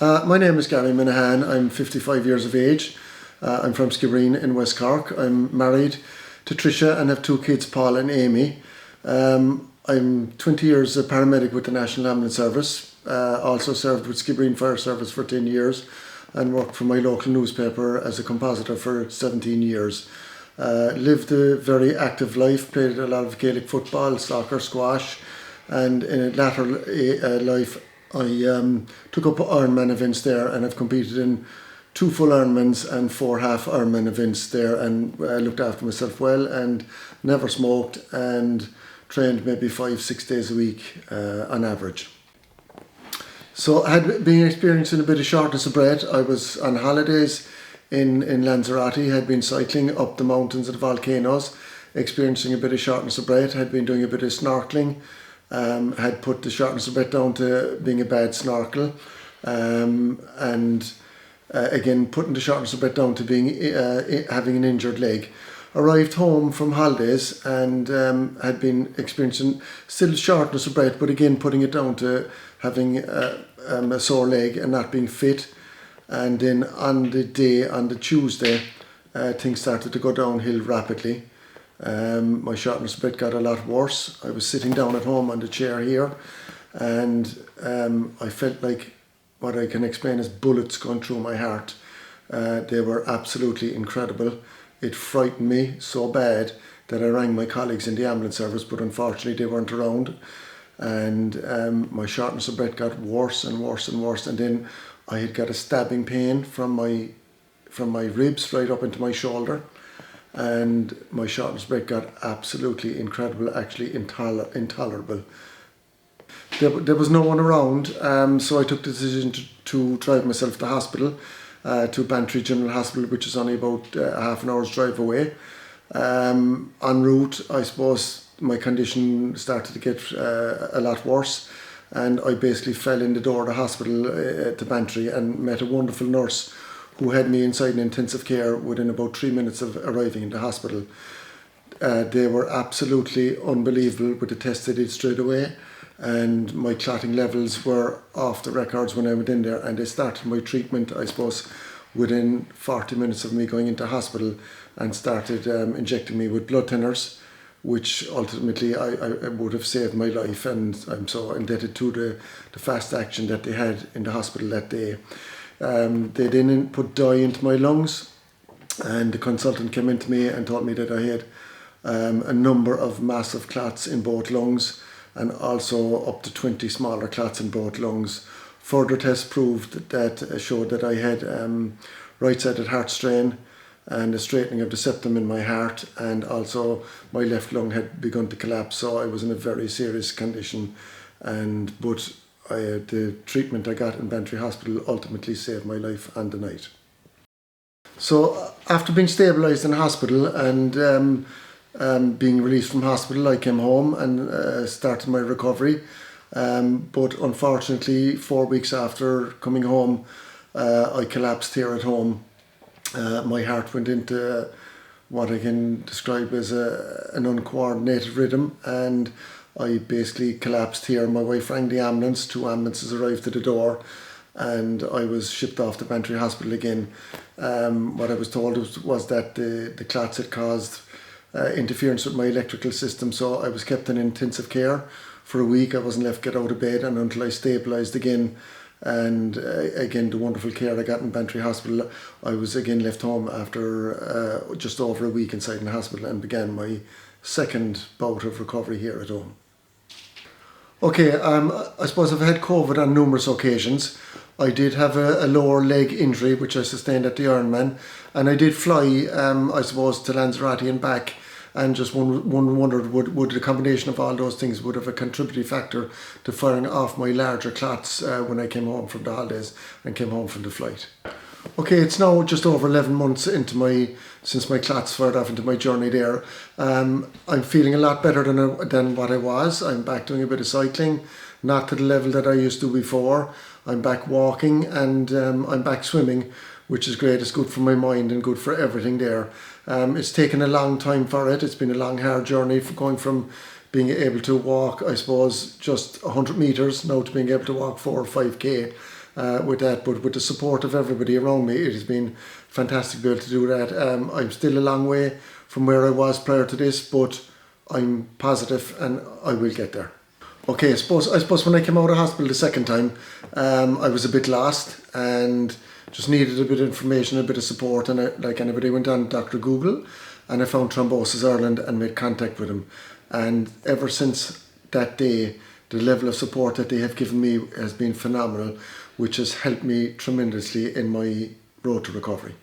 My name is Garry. I'm 55 years of age. I'm from Skibbereen in West Cork. I'm married to Tricia and have two kids, Paul and Amy. I'm 20 years a paramedic with the National Ambulance Service. Also served with Skibbereen Fire Service for 10 years and worked for my local newspaper as a compositor for 17 years. Lived a very active life, played a lot of Gaelic football, soccer, squash, and in a latter life I took up Ironman events there, and I've competed in 2 full Ironmans and 4 half Ironman events there, and looked after myself well and never smoked and trained maybe 5-6 days a week on average. So I had been experiencing a bit of shortness of breath. I was on holidays in Lanzarote, had been cycling up the mountains of the volcanoes, experiencing a bit of shortness of breath, had been doing a bit of snorkeling. Had put the shortness of breath down to being a bad snorkel, and again putting the shortness of breath down to being having an injured leg. Arrived home from holidays and had been experiencing still shortness of breath, but again putting it down to having a sore leg and not being fit. And then on the Tuesday, things started to go downhill rapidly. My shortness of breath got a lot worse. I was sitting down at home on the chair here, and I felt like what I can explain as bullets going through my heart. They were absolutely incredible. It frightened me so bad that I rang my colleagues in the ambulance service, but unfortunately they weren't around. And my shortness of breath got worse and worse and worse, and then I had got a stabbing pain from my ribs right up into my shoulder. And my shortness of breath got absolutely incredible, actually intolerable. There was no one around, so I took the decision to drive myself to the hospital, to Bantry General Hospital, which is only about half an hour's drive away. En route, I suppose my condition started to get a lot worse, and I basically fell in the door of the hospital to Bantry and met a wonderful nurse who had me inside in intensive care within about 3 minutes of arriving in the hospital. They were absolutely unbelievable with the tests they did straight away, and my clotting levels were off the records when I went in there, and they started my treatment, I suppose, within 40 minutes of me going into hospital, and started injecting me with blood thinners, which ultimately I would have saved my life, and I'm so indebted to the fast action that they had in the hospital that day. They then put dye into my lungs, and the consultant came in to me and told me that I had a number of massive clots in both lungs, and also up to 20 smaller clots in both lungs. Further tests proved that showed that I had right-sided heart strain and a straightening of the septum in my heart, and also my left lung had begun to collapse, so I was in a very serious condition. But the treatment I got in Bantry Hospital ultimately saved my life on the night. So after being stabilised in hospital and being released from hospital, I came home and started my recovery. But unfortunately, 4 weeks after coming home, I collapsed here at home. My heart went into what I can describe as an uncoordinated rhythm, and I basically collapsed here. My wife rang the ambulance, 2 ambulances arrived to the door, and I was shipped off to Bantry Hospital again. What I was told was that the clots had caused interference with my electrical system, so I was kept in intensive care for a week. I wasn't left to get out of bed, and until I stabilised again, and again the wonderful care I got in Bantry Hospital, I was again left home after just over a week inside in the hospital, and began my second bout of recovery here at home. Okay, I suppose I've had COVID on numerous occasions. I did have a lower leg injury which I sustained at the Ironman, and I did fly, I suppose, to Lanzarote and back, and just one wondered would the combination of all those things would have a contributing factor to firing off my larger clots when I came home from the holidays and came home from the flight. Okay, it's now just over 11 months since my clots fired off into my journey there. I'm feeling a lot better than what I was. I'm back doing a bit of cycling, not to the level that I used to before. I'm back walking, and I'm back swimming, which is great. It's good for my mind and good for everything there. It's taken a long time for it. It's been a long, hard journey for going from being able to walk, I suppose, just 100 metres now to being able to walk 4 or 5k. with that, but with the support of everybody around me, it has been fantastic to be able to do that. I'm still a long way from where I was prior to this, but I'm positive and I will get there. Okay, I suppose when I came out of hospital the second time, I was a bit lost and just needed a bit of information, a bit of support, and like anybody went on Dr. Google and I found Thrombosis Ireland and made contact with them. And ever since that day, the level of support that they have given me has been phenomenal, which has helped me tremendously in my road to recovery.